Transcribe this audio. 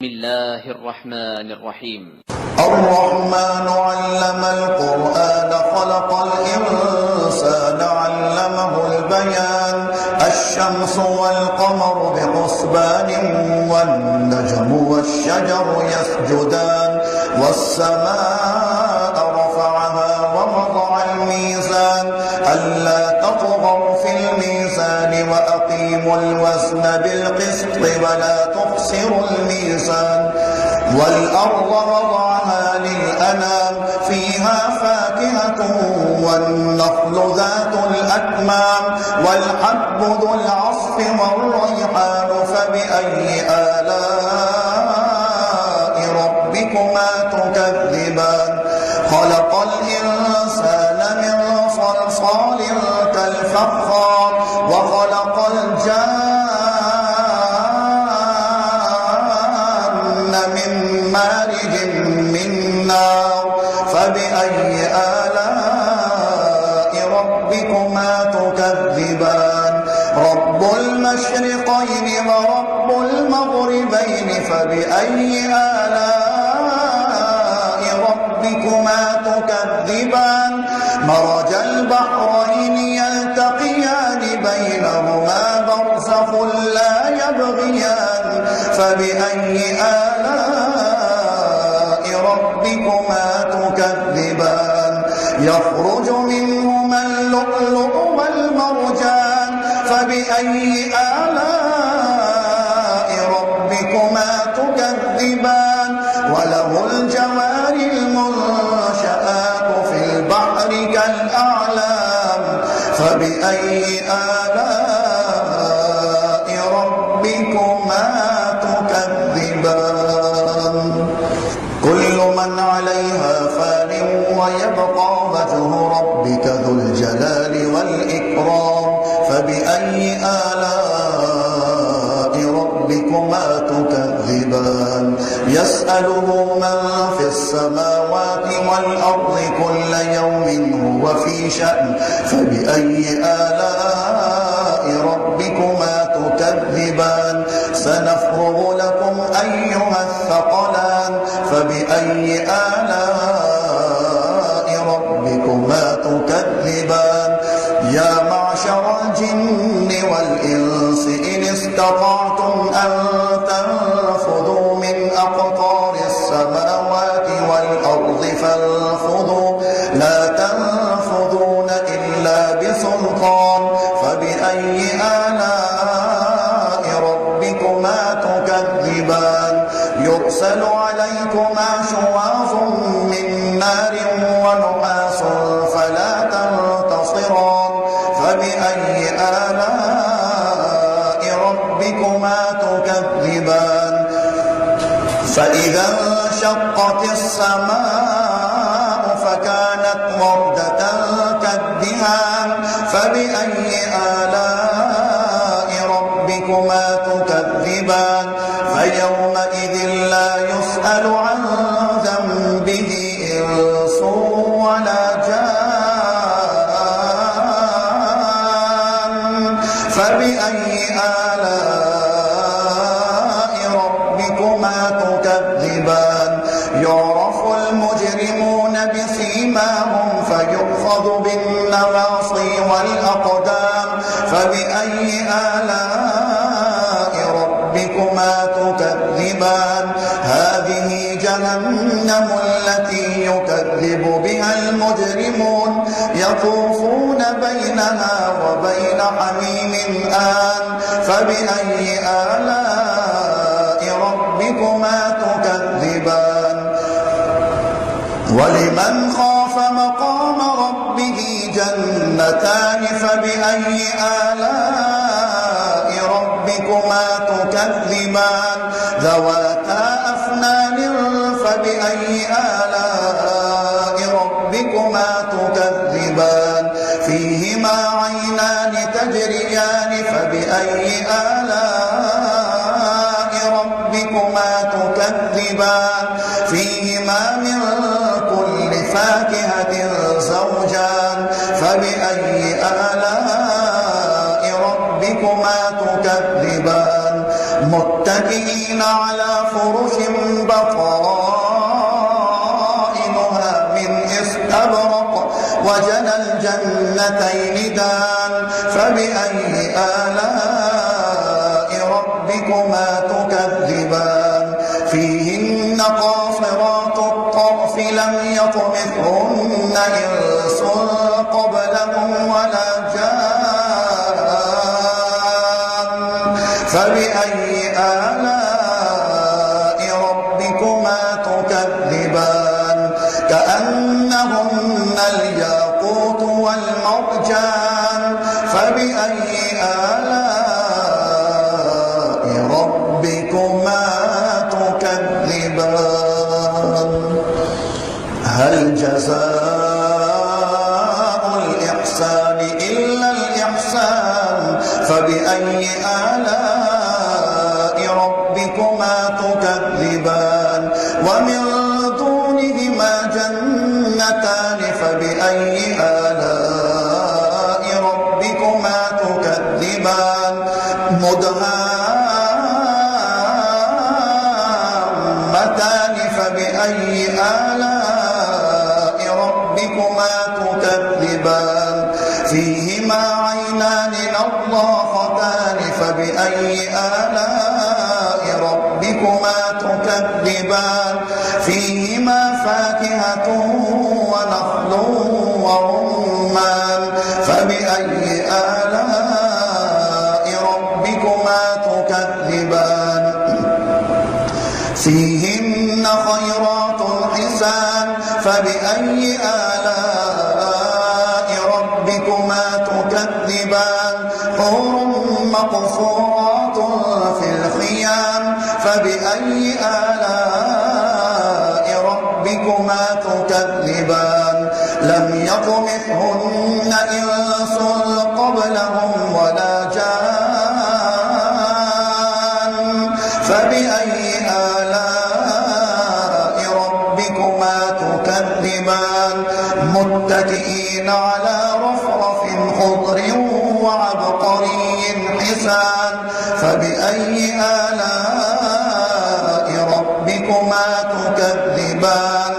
بسم الله الرحمن الرحيم. الرحمن علم القرآن خلق الإنسان علمه البيان الشمس والقمر بحسبان والنجم والشجر يسجدان والسماء رفعها ووضع الميزان ألا تطغوا في الميزان وأقيموا الوزن بالقسط ولا تخسروا الميزان والأرض وضعها للأنام فيها فاكهة والنخل ذات الأكمام والحب ذو العصف والريحان فبأي آلاء ربكما تكذبان خلق الإنسان من صلصال كالفخار وخلق الجان من مارج من نار فبأي آلاء ربكما تكذبان رب المشرقين ورب المغربين فبأي آلاء ربكما تكذبان مرج البحرين يلتقيان بينهما برزخ لا يبغيان فبأي آلاء ربكما تكذبان يخرج منهما اللؤلؤ والمرجان فبأي آلاء ربكما تكذبان وله الجوار المنشآت في البحر كالأعلام فبأي آلاء ربكما تكذبان كل من عليها فان ويبقى وجه ربك ذو الجلال والإكرام فبأي آلاء ربكما تكذبان يسأله من في السماوات والأرض كل يوم هو في شأن فبأي آلاء ربكما تكذبان سنفرغ لكم أيها الثقلان فبأي آلاء ربكما تكذبان يا معشر الجن والإنس إن استطعتم أن تنفذوا من أقطار السماوات والأرض فانفذوا لا تنفذون إلا بسلطان فبأي آلاء ربكما تكذبان يرسل عليكما شواظ من نار ونحاس فلا تنتصران فبأي آلاء ربكما تكذبان فإذا انشقت السماء فكانت وردة كالدهان فبأي آلاء ربكما تكذبان فيومئذ لا يسأل عن ذنبه إنس ولا جان فبأي آلاء ربكما تكذبان يعرف المجرمون بسيماهم فيؤخذ بالنواصي والأقدام فبأي آلاء ربكما تكذبان هذه جهنم التي يكذب بها المجرمون يطوفون بينها وبين حميم آن فبأي آلاء ربكما تكذبان ولمن خاف مقام ربه جنتان فبأي آلاء ربكما تكذبان ذواتا أفنان فبأي آلاء ربكما تكذبان فيهما عينان تجريان فبأي آلاء ربكما تكذبان فيهما من كل فاكهة زوجان فبأي آلاء ربكما تكذبان متكئين على فرش بطائنها من استبرق وجنى الجنتين دان فبأي آلاء ربكما تكذبان فيهن قاصرات الطرف لم يطمثهن إنس قبلهم ولا جان فبأي آلاء ربكما تكذبان كأنهن الياقوت والمرجان فبأي آلاء ربكما تكذبان هل جزاء الإحسان إلا الإحسان فبأي آلاء ربكما تكذبان ومن دونهما جنتان فبأي آلاء ربكما تكذبان مدهامتان فبأي آلاء ربكما تكذبان فيهما عينان نضاختان فبأي آلاء ربكما تكذبان فيهما فاكهة ونخل ورمان فبأي آلاء ربكما تكذبان فيهن خيرات حسان فبأي آلاء ربكما تكذبان حور مقصورات في الخيام فبأي آلاء ربكما تكذبان لم يطمثهن إنس قبلهم ولا جان فبأي آلاء ربكما تكذبان متكئين على رفرف خضر وعبقري حسان فبأي آلاء ربكما تكذبان